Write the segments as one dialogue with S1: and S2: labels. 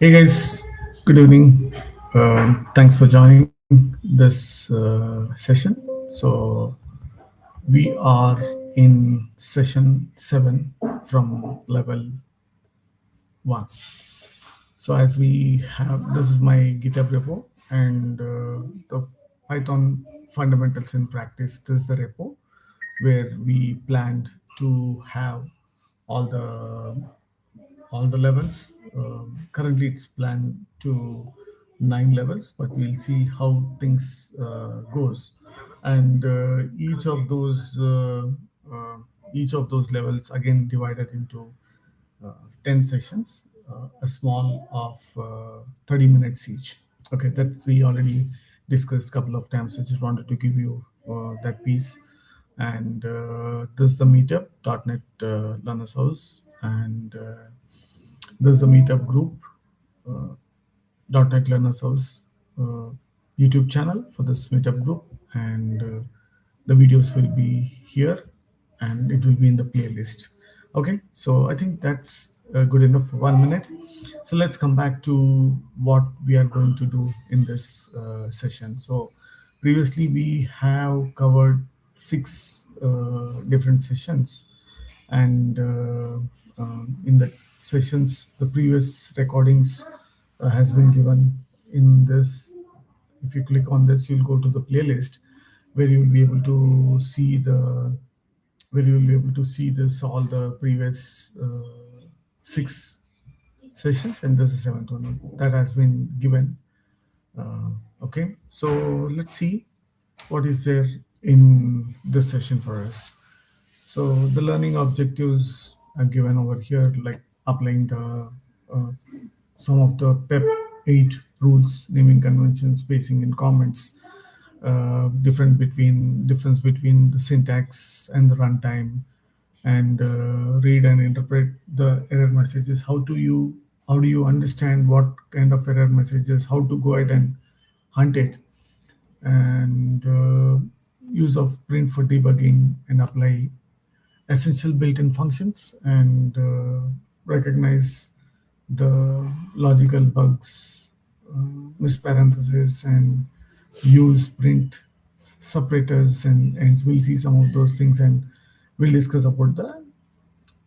S1: Hey guys, good evening. Thanks for joining this session. So, we are in session 7 from level 1. So, as we have, this is my GitHub repo and the Python fundamentals in practice. This is the repo where we planned to have all the all the levels. Currently, it's planned to 9 levels, but we'll see how things goes. And uh, each of those levels again divided into 10 sessions, a small of 30 minutes each. Okay, that's we already discussed a couple of times. I just wanted to give you that piece. And this is the meetup.net learners house. And there's a meetup group, uh, .NET Learners House uh, YouTube channel for this meetup group, and the videos will be here, and it will be in the playlist. Okay, so I think that's good enough for 1 minute. So let's come back to what we are going to do in this session. So previously we have covered 6 different sessions, and in the sessions the previous recordings has been given in this. If you click on this, you'll go to the playlist where you'll be able to see this all the previous 6 sessions, and this is 7th one that has been given. Okay, so let's see what is there in this session for us. So the learning objectives are given over here, like applying the uh, some of the PEP 8 rules, naming conventions, spacing and comments, difference between the syntax and the runtime, and read and interpret the error messages. How do you understand what kind of error messages? How to go ahead and hunt it, and use of print for debugging, and apply essential built-in functions, and recognize the logical bugs, miss parentheses, and use print separators, and we'll see some of those things, and we'll discuss about the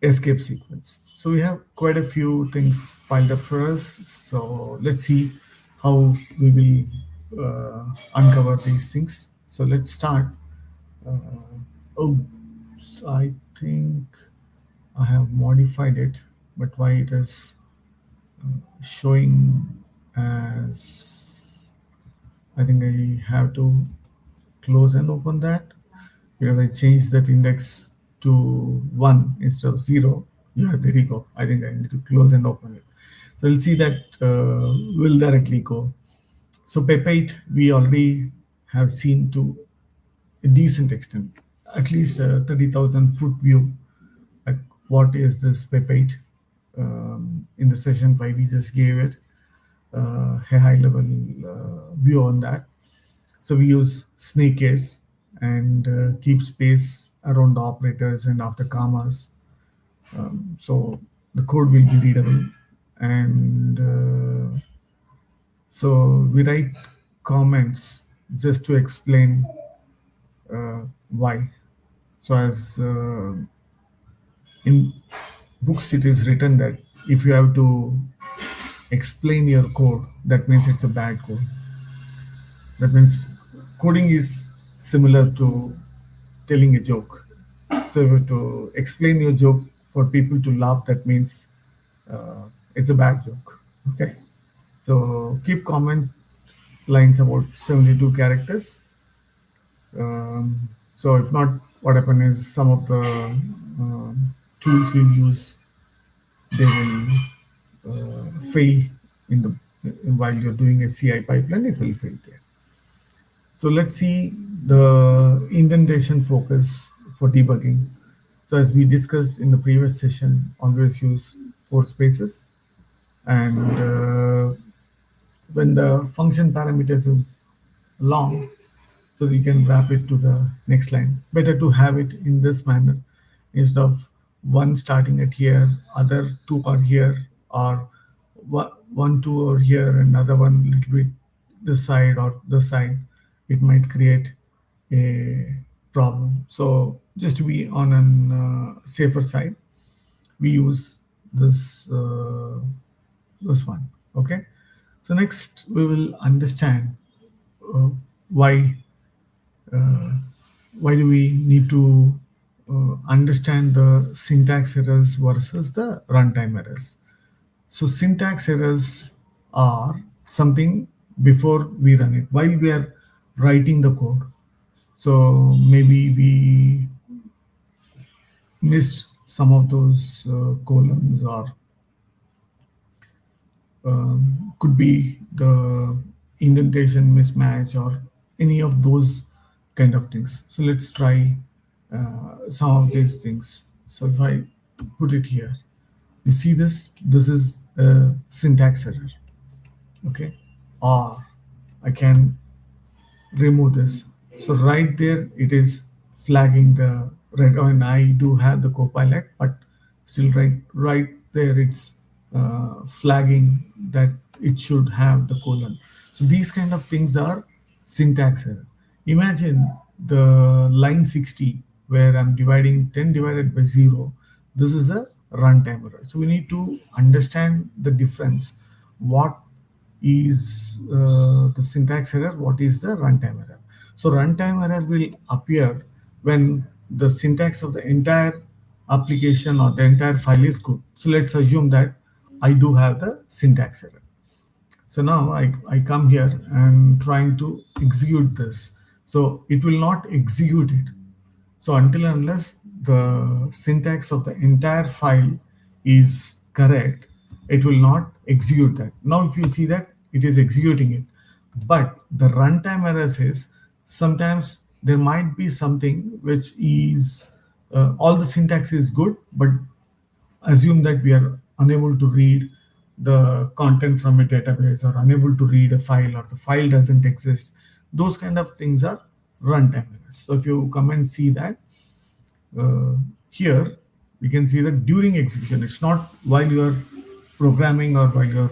S1: escape sequence. So we have quite a few things piled up for us. So let's see how we will uncover these things. So let's start. Uh, oh, I think I have modified it, but why it is showing as, I think I have to close and open that, because I changed that index to 1 instead of 0. Yeah, there you go. I think I need to close and open it. So we'll see that will directly go. So PEP 8 we already have seen to a decent extent, at least 30,000 foot view. Like, what is this PEP 8? In the session 5, we just gave it a high level view on that. So we use snake case, and keep space around the operators and after commas. So the code will be readable, and so we write comments just to explain why. So as in books, it is written that if you have to explain your code, that means it's a bad code. That means coding is similar to telling a joke. So if you have to explain your joke for people to laugh, that means it's a bad joke. Okay. So keep comment lines about 72 characters. So if not, what happen is some of the tools we use, they will fail in the while you're doing a CI pipeline, it will fail there. So let's see the indentation focus for debugging. So as we discussed in the previous session, always use 4 spaces, and when the function parameters is long, so you can wrap it to the next line. Better to have it in this manner instead of one starting at here, other two are here, or one two over here, another one little bit this side or this side, it might create a problem. So just to be on an safer side, we use this one. Okay. So next we will understand uh, why why do we need to understand the syntax errors versus the runtime errors. So syntax errors are something before we run it, while we are writing the code. So maybe we missed some of those colons, or could be the indentation mismatch or any of those kind of things. So let's try some of these things. So if I put it here, you see this is a syntax error. Okay. Or I can remove this. So right there, it is flagging the red. I mean, I do have the copilot, but still right there, it's flagging that it should have the colon. So these kind of things are syntax error. Imagine the line 60 where I'm dividing 10 divided by 0. This is a runtime error. So we need to understand the difference. What is the syntax error, what is the runtime error. So runtime error will appear when the syntax of the entire application or the entire file is good. So let's assume that I do have the syntax error. So now I come here and trying to execute this. So it will not execute it. So until and unless the syntax of the entire file is correct, it will not execute that. Now, if you see that it is executing it, but the runtime errors is sometimes there might be something which is all the syntax is good, but assume that we are unable to read the content from a database or unable to read a file or the file doesn't exist. Those kind of things are runtime errors. So if you come and see that here, we can see that during execution, it's not while you are programming or while you're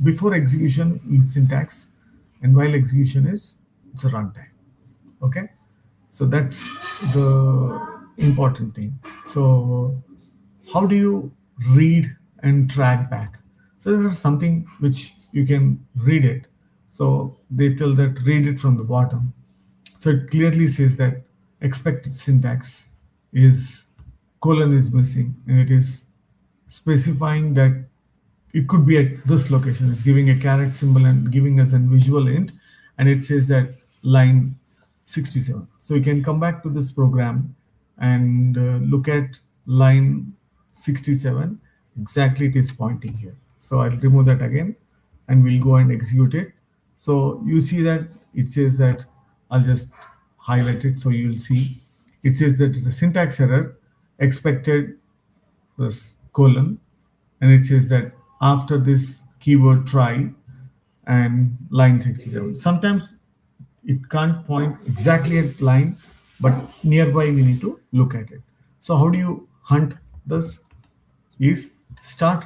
S1: before execution is syntax, and while execution is it's a runtime. Okay, so that's the important thing. So how do you read and track back? So there is something which you can read it. So they tell that read it from the bottom. So it clearly says that expected syntax is colon is missing, and it is specifying that it could be at this location. It's giving a caret symbol and giving us a visual int, and it says that line 67. So we can come back to this program and look at line 67. Exactly, it is pointing here. So I'll remove that again, and we'll go and execute it. So you see that it says that I'll just highlight it so you'll see. It says that it's a syntax error, expected this colon, and it says that after this keyword try and line 67. Sometimes it can't point exactly at line, but nearby we need to look at it. So how do you hunt this? Is start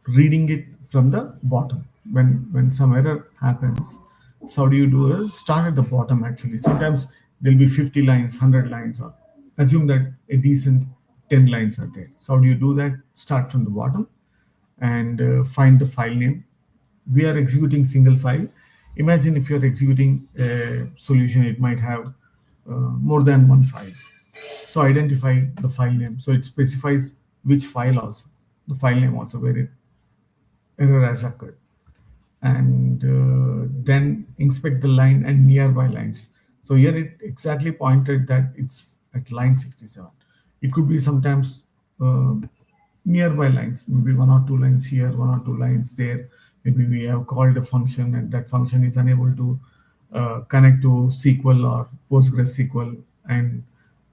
S1: reading it from the bottom. When some error happens, so how do you do is start at the bottom. Actually, sometimes there'll be 50 lines, 100 lines, or assume that a decent 10 lines are there. So how do you do that? Start from the bottom and find the file name. We are executing single file. Imagine if you're executing a solution, it might have more than one file. So identify the file name. So it specifies which file also, the file name also, where it error has occurred. And then inspect the line and nearby lines. So here it exactly pointed that it's at line 67. It could be sometimes nearby lines, maybe one or two lines here, one or two lines there. Maybe we have called a function and that function is unable to connect to SQL or PostgreSQL, and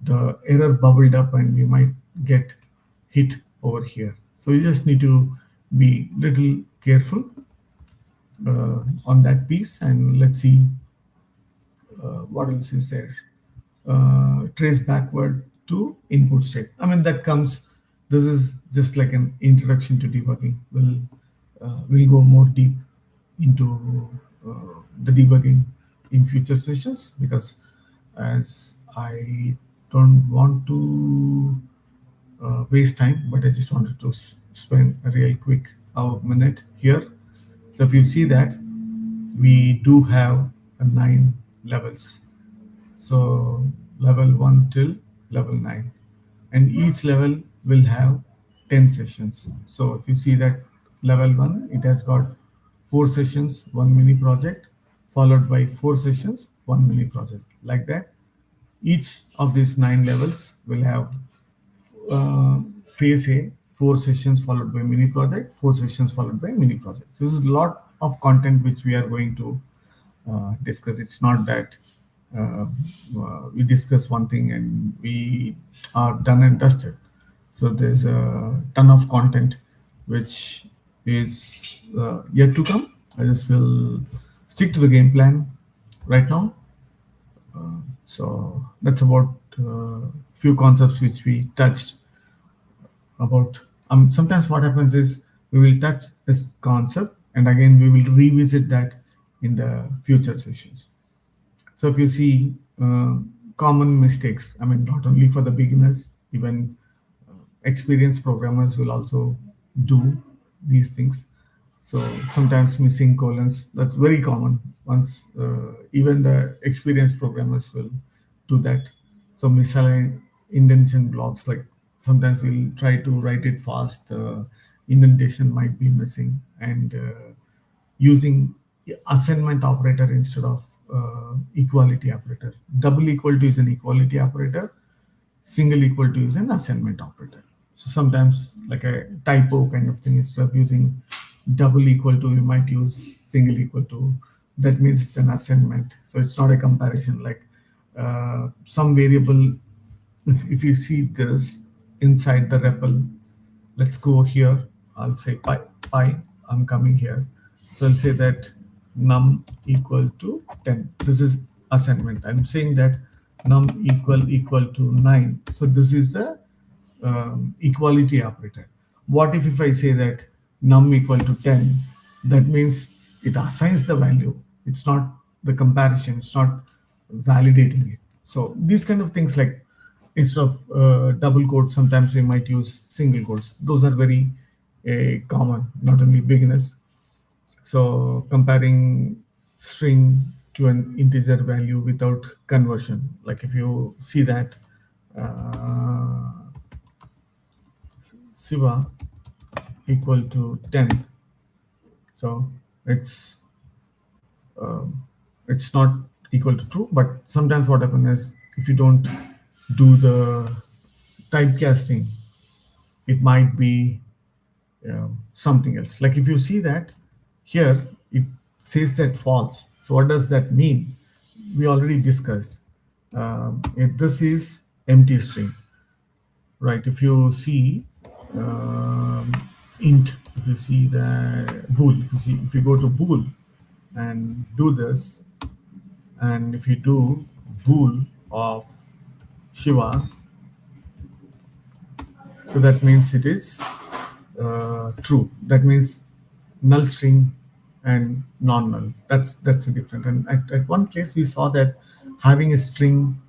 S1: the error bubbled up and we might get hit over here. So you just need to be little careful on that piece. And let's see what else is there. Trace backward to input state. I mean, that comes, this is just like an introduction to debugging. We'll we'll go more deep into the debugging in future sessions, because as I don't want to waste time, but I just wanted to spend a real quick minute here. So if you see that we do have 9 levels, so level 1 till level 9, and each level will have 10 sessions. So if you see that level 1, it has got 4 sessions, 1 mini project, followed by 4 sessions, 1 mini project. Like that, each of these 9 levels will have phase A, 4 sessions followed by mini project, 4 sessions followed by mini project. So this is a lot of content which we are going to discuss. It's not that uh, we discuss one thing and we are done and dusted. So there's a ton of content which is yet to come. I just will stick to the game plan right now. So that's about few concepts which we touched about. Sometimes what happens is we will touch this concept and again we will revisit that in the future sessions. So if you see common mistakes, I mean, not only for the beginners, even experienced programmers will also do these things. So sometimes missing colons, that's very common. Once even the experienced programmers will do that. So misaligned indentation blocks, like sometimes we'll try to write it fast, indentation might be missing, and using assignment operator instead of equality operator. Double equal to is an equality operator, single equal to is an assignment operator. So sometimes like a typo kind of thing, instead of using double equal to, we might use single equal to. That means it's an assignment. So it's not a comparison. Like some variable, if you see this inside the REPL, let's go here. I'll say pi. I'm coming here. So I'll say that num equal to 10. This is assignment. I'm saying that num equal to 9. So this is the equality operator. What if I say that num equal to 10? That means it assigns the value. It's not the comparison. It's not validating it. So these kind of things, like instead of double quotes, sometimes we might use single quotes. Those are very common, not only beginners. So comparing string to an integer value without conversion. Like if you see that Siva equal to 10, so it's not equal to true. But sometimes what happens is if you don't do the typecasting, it might be something else. Like if you see that here, it says that false. So what does that mean? We already discussed. If this is empty string, right? If you see int, if you see the bool, if you go to bool and do this, and if you do bool of Shiva, so that means it is true. That means null string and non-null. That's the difference. And at one place we saw that having a string,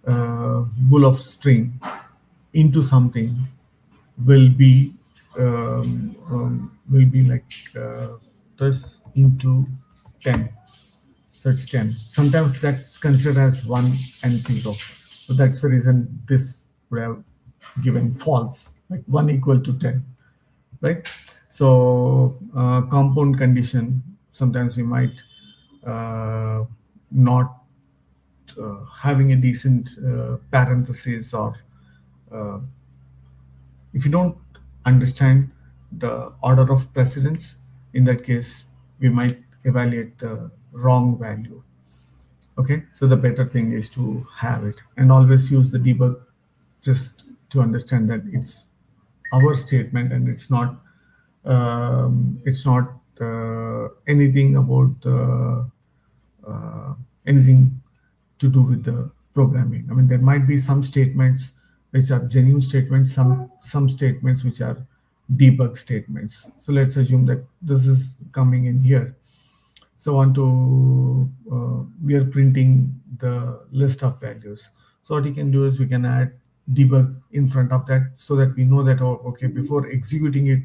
S1: bool of string into something will be like this into 10. So it's 10. Sometimes that's considered as 1 and 0. So that's the reason this would have given false, like 1 equal to 10, right? So compound condition, sometimes we might not having a decent parenthesis, or if you don't understand the order of precedence, in that case we might evaluate the wrong value. Okay, so the better thing is to have it, and always use the debug just to understand that it's our statement and it's not anything about anything to do with the programming. I mean, there might be some statements which are genuine statements, some statements which are debug statements. So let's assume that this is coming in here. So want to we are printing the list of values. So what you can do is we can add debug in front of that so that we know that, oh, okay, before executing it,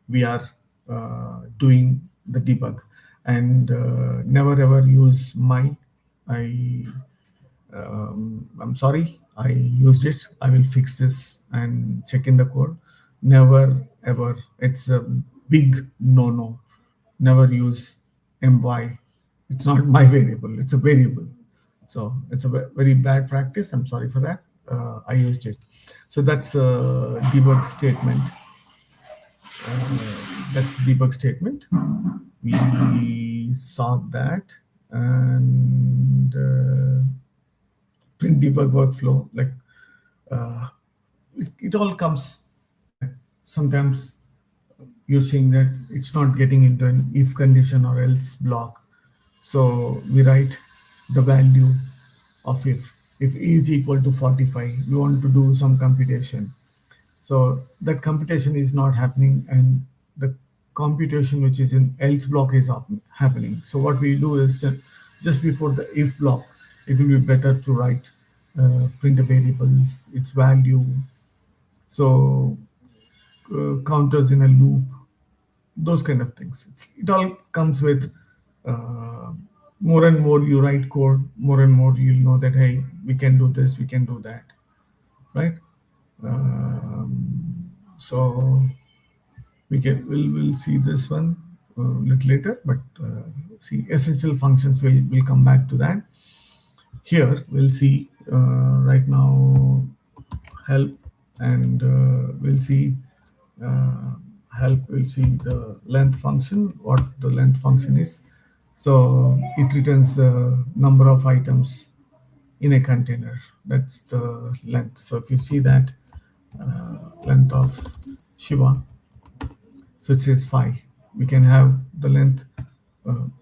S1: we are doing the debug, and never ever use my. I'm sorry, I used it. I will fix this and check in the code. Never ever. It's a big no-no. Never use my. It's not my variable. It's a variable. So it's a very bad practice. I'm sorry for that. I used it. So that's a debug statement. That's debug statement. We saw that, and print debug workflow, like it all comes like sometimes you're seeing that it's not getting into an if condition or else block. So we write the value of if e is equal to 45, we want to do some computation. So that computation is not happening, and the computation which is in else block is happening. So what we do is that just before the if block, it will be better to write print the variables, its value. So counters in a loop, those kind of things. It all comes with more and more you write code, more and more you'll know that, hey, we can do this, we can do that, right? So we'll see this one a little later, but see essential functions, will come back to that. Here we'll see right now help, and we'll see help. We'll see the length function, what the length function is. So it returns the number of items in a container. That's the length. So if you see that length of Shiva, so it says 5. We can have the length.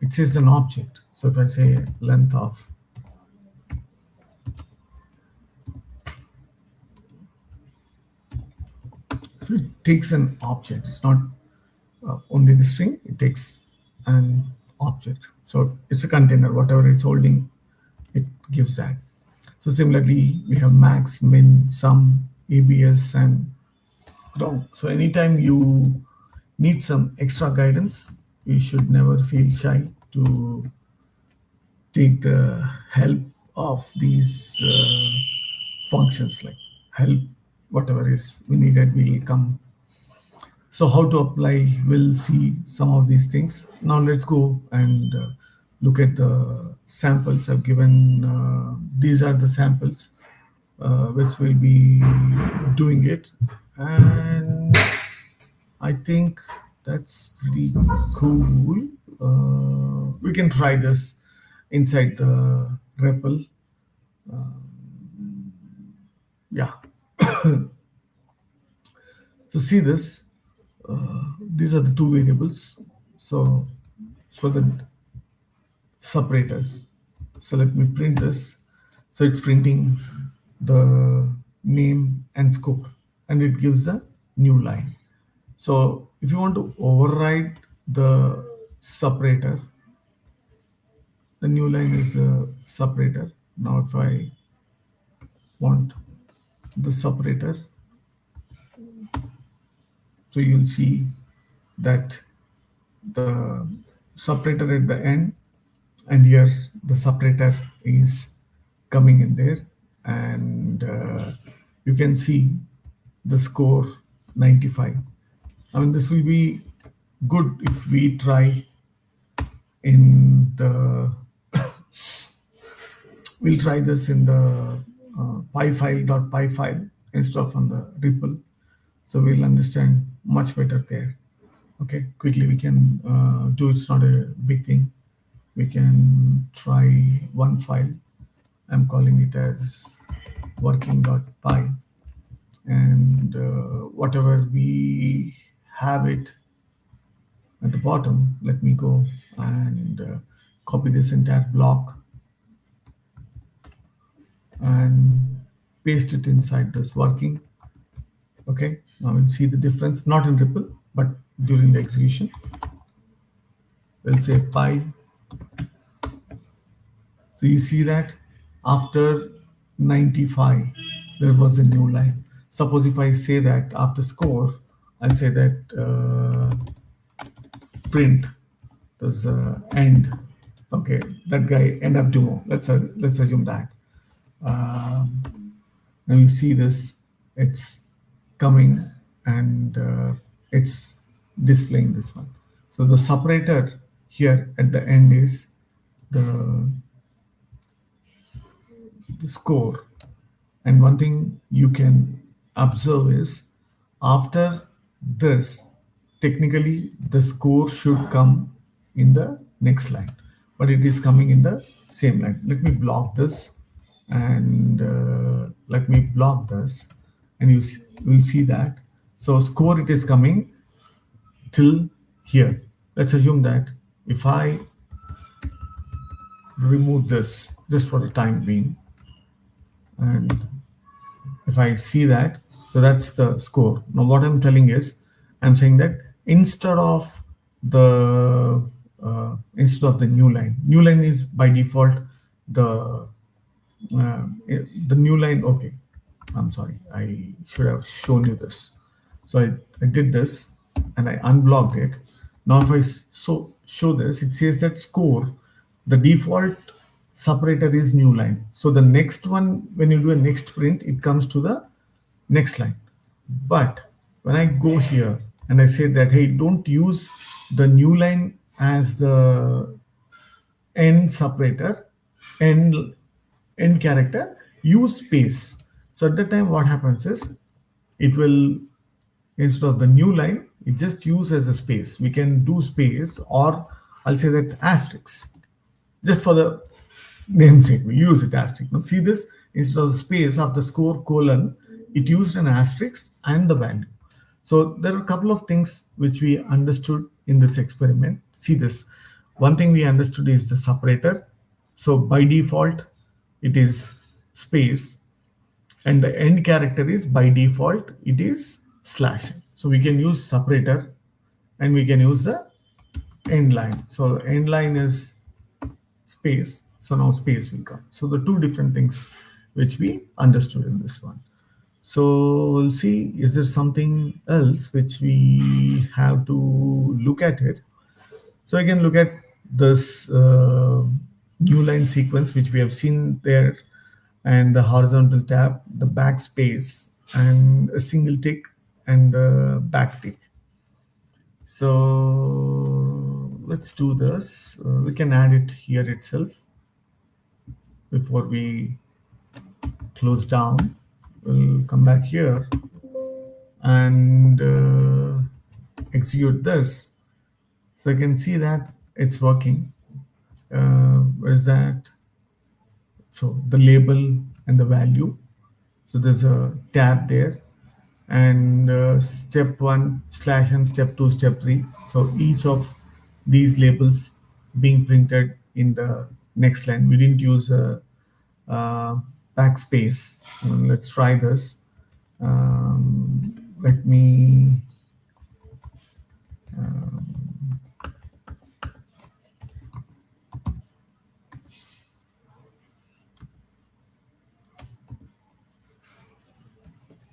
S1: It says an object. So if I say length of, so it takes an object. It's not only the string. It takes an object. So it's a container. Whatever it's holding, it gives that. So similarly, we have max, min, sum, ABS, and down. So anytime you need some extra guidance, you should never feel shy to take the help of these functions, like help, whatever is we needed will come. So how to apply, we'll see some of these things. Now let's go and look at the samples I've given. These are the samples which will be doing it, and I think that's pretty cool. We can try this inside the REPL. Yeah. So see this. These are the two variables. So for the separators. So let me print this. So it's printing the name and scope, and it gives a new line. So if you want to override the separator, the new line is a separator. Now if I want the separator, so you'll see that the separator at the end, and here the separator is coming in there, and you can see the score 95. I mean, this will be good if we try in the we'll try this in the py file instead of on the REPL, so we'll understand much better there. Okay, quickly we can do, it's not a big thing. We can try one file. I'm calling it as working.py, and whatever we have it at the bottom, let me go and copy this entire block and paste it inside this working. Okay, Now we'll see the difference, not in Ripple, but during the execution. We'll say pi. So you see that after 95, there was a new line. Suppose if I say that after score, I'll say that print, there's end. Okay, that guy end up demo. Let's assume that. Now you see this, it's coming and it's displaying this one. So the separator here at the end is the score. And one thing you can observe is after this, technically the score should come in the next line, but it is coming in the same line. Let me block this and let me block this, and you will see that. So score, it is coming till here. Let's assume that if I remove this just for the time being, and if I see that, so that's the score. Now what I'm telling is, I'm saying that instead of the new line is by default the new line. Okay, I'm sorry, I should have shown you this. So I did this and I unblocked it. Now if I show this, it says that score, the default separator is new line. So the next one, when you do a next print, it comes to the next line. But when I go here and I say that, hey, don't use the new line as the end separator, end character, use space. So at that time, what happens is, it will, instead of the new line, it just use as a space. We can do space, or I'll say that asterisk, just for the namesake, we use it asterisk. Now see this, instead of the space after score colon, it used an asterisk and the value. So there are a couple of things which we understood in this experiment. See this, one thing we understood is the separator. So by default, it is space, and the end character is by default, it is slash. So we can use separator and we can use the end line. So end line is space. So now space will come. So the two different things which we understood in this one. So we'll see, is there something else which we have to look at it? So I can look at this new line sequence, which we have seen there, and the horizontal tab, the backspace, and a single tick, and the back tick. So let's do this. We can add it here itself before we close down. We'll come back here and execute this. So I can see that it's working. Where is that? So the label and the value. So there's a tab there, and step 1 slash and step 2, step 3. So each of these labels being printed in the next line. We didn't use a backspace. Let's try this. Let me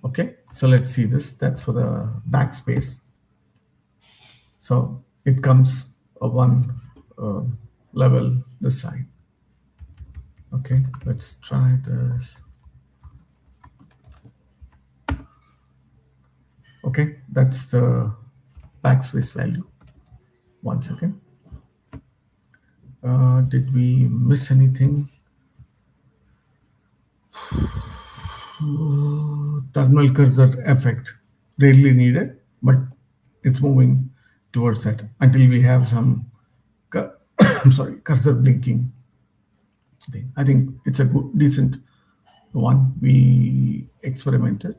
S1: okay, so let's see this. That's for the backspace. So it comes a one level this side. Okay, let's try this. Okay, that's the backspace value. 1 second. Did we miss anything? Terminal cursor effect, rarely needed, but it's moving towards that until we have some I'm sorry, cursor blinking thing. I think it's a good, decent one we experimented.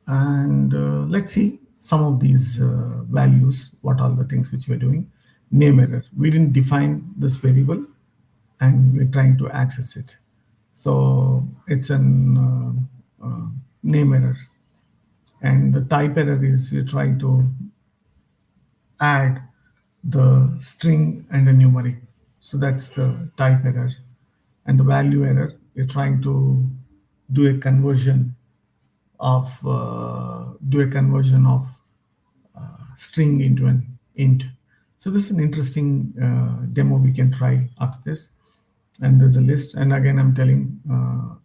S1: And let's see some of these values, what are the things which we're doing. Name error, we didn't define this variable and we're trying to access it. So it's an name error. And the type error is we're trying to add the string and a numeric. So that's the type error. And the value error, we're trying to do a conversion of string into an int. So this is an interesting demo we can try after this. And there's a list. And again, I'm telling,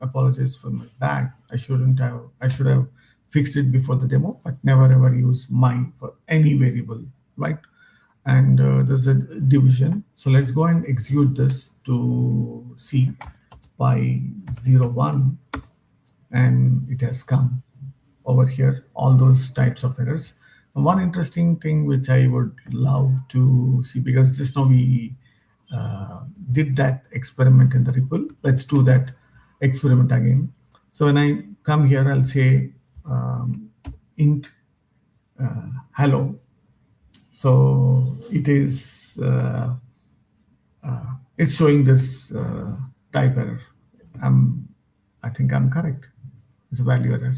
S1: apologies for my bad. I should have fixed it before the demo, but never ever use my for any variable, right? And there's a division. So let's go and execute this to see by 0, 1, and it has come over here, all those types of errors. And one interesting thing which I would love to see, because just now we did that experiment in the REPL. Let's do that experiment again. So when I come here, I'll say int hello. So it is it's showing this type error. I think I'm correct. It's a value error.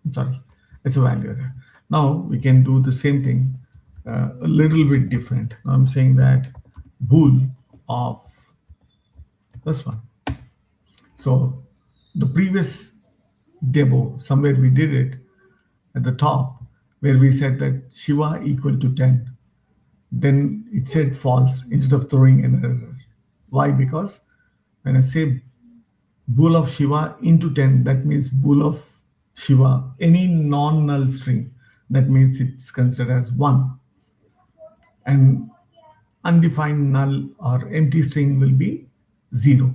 S1: I'm sorry, it's a value error. Now we can do the same thing a little bit different. Now I'm saying that bool of this one. So the previous demo, somewhere we did it at the top, where we said that Shiva equal to 10. Then it said false instead of throwing an error. Why? Because when I say bool of Shiva into 10, that means bool of Shiva, any non-null string, that means it's considered as 1. And undefined null or empty string will be 0.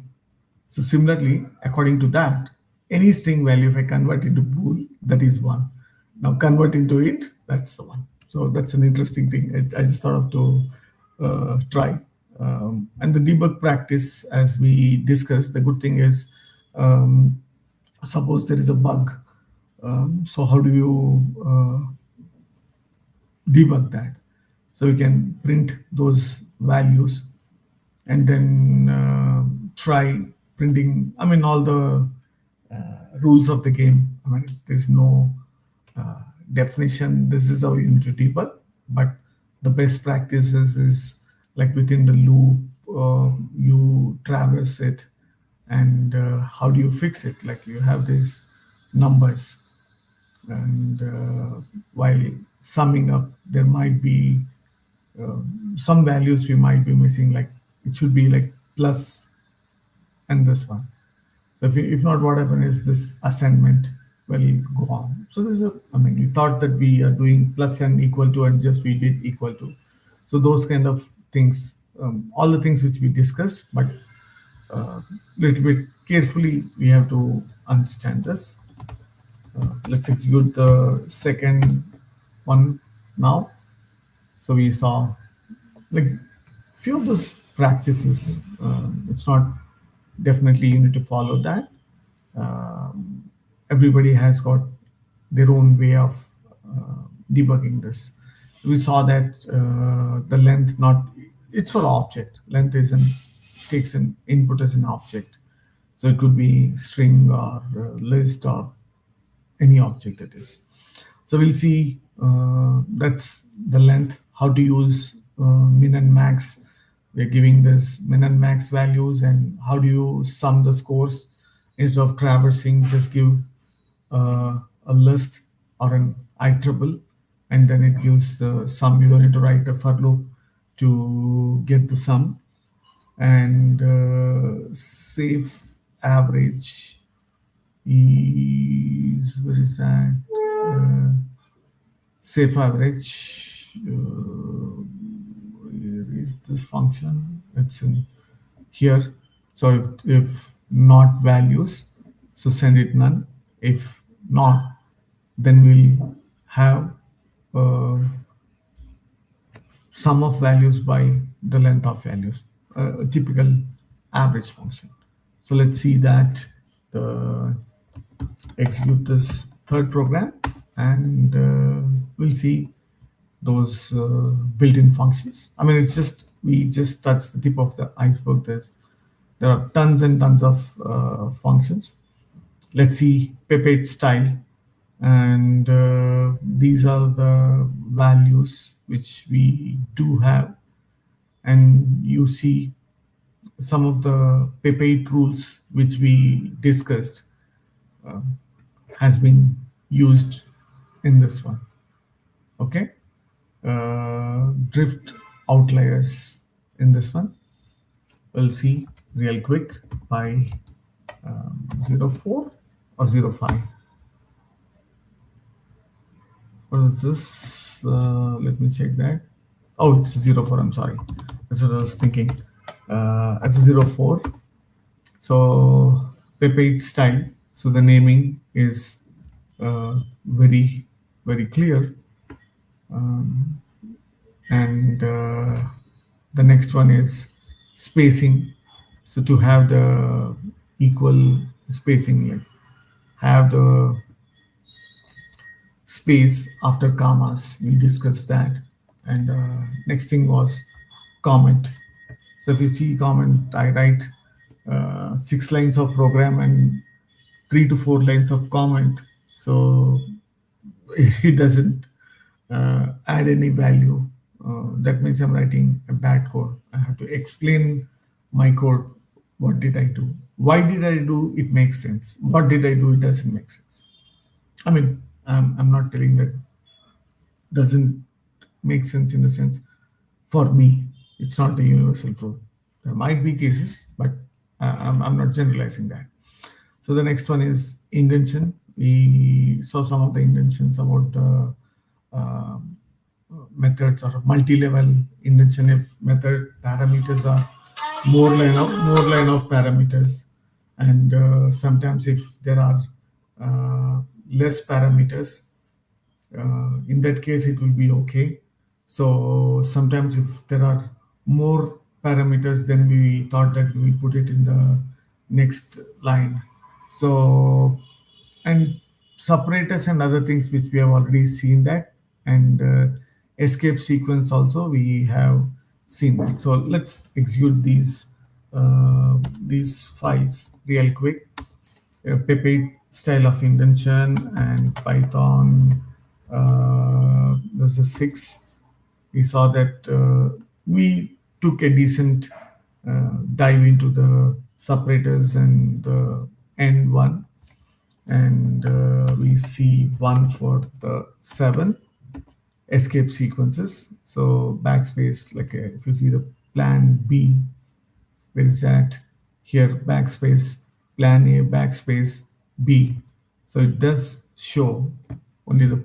S1: So similarly, according to that, any string value, if I convert into bool, that is 1. Now convert into it, that's the 1. So that's an interesting thing. I just thought of to try. And the debug practice, as we discussed, the good thing is, suppose there is a bug. So how do you debug that? So we can print those values and then try printing, all the rules of the game. There's no definition. This is how you need to debug, but the best practices is like within the loop, you traverse it, and how do you fix it? Like you have these numbers, and while summing up, there might be some values we might be missing, like it should be like plus and this one. So if not, what happens is this assignment will go on. So this is we thought that we are doing plus and equal to, and just we did equal to. So those kind of things, all the things which we discussed, but little bit carefully we have to understand this. Let's execute the second one now. So we saw like few of those practices. It's not definitely you need to follow that. Everybody has got their own way of debugging this. We saw that the length it's for object. Length takes an input as an object. So it could be string or list or any object it is. So we'll see that's the length, how to use min and max. We're giving this min and max values, and how do you sum the scores instead of traversing, just give a list or an iterable, and then it gives the sum. You don't need to write a for loop to get the sum. And safe average is, where is that? Safe average, where is this function? It's in here. So if not values, so send it none. If not, then we'll have sum of values by the length of values, a typical average function. So let's see that, execute this third program, and we'll see those built-in functions. We just touched the tip of the iceberg. There are tons and tons of functions. Let's see Pepate style. and these are the values which we do have. And you see some of the Pepe rules which we discussed has been used in this one. Okay, drift outliers in this one. We'll see real quick by 04 or 05. What is this? Let me check that. Oh, it's 04. I'm sorry. That's what I was thinking. It's 04. So Pepe style. So the naming is very, very clear. And the next one is spacing. So to have the equal spacing, like have the space after commas. We discussed that. And next thing was comment. So if you see comment, I write 6 lines of program and 3 to 4 lines of comment. So it doesn't add any value. That means I'm writing a bad code. I have to explain my code. What did I do? Why did I do? It makes sense. What did I do? It doesn't make sense. I mean, I'm not telling that doesn't make sense in the sense for me. It's not a universal rule. There might be cases, but I'm not generalizing that. So the next one is indentation. We saw some of the indentions about the methods or multi-level indentation. If method parameters are more line of parameters, and sometimes if there are less parameters, in that case it will be okay. So sometimes if there are more parameters, then we thought that we will put it in the next line. So, and separators and other things which we have already seen that, and escape sequence also we have seen that. So let's execute these files real quick. Pepe style of indentation and Python. There's a 6. We saw that we took a decent dive into the separators and the end one, and we see one for the 7 escape sequences. So backspace, like if you see the plan B, where is that? Here, backspace, plan A, backspace B. So it does show only the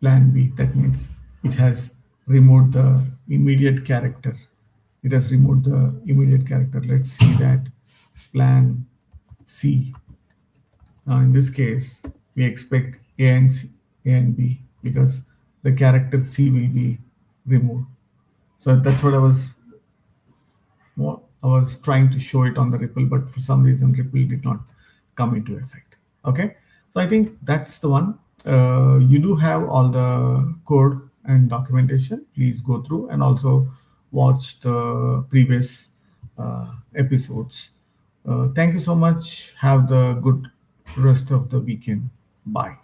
S1: plan B. That means it has removed the immediate character. It has removed the immediate character. Let's see that plan C. Now in this case, we expect A and B because the character C will be removed. So that's what I was trying to show it on the ripple, but for some reason ripple did not come into effect. Okay, so I think that's the one. You do have all the code and documentation. Please go through and also watch the previous episodes. Thank you so much. Have the good rest of the weekend. Bye.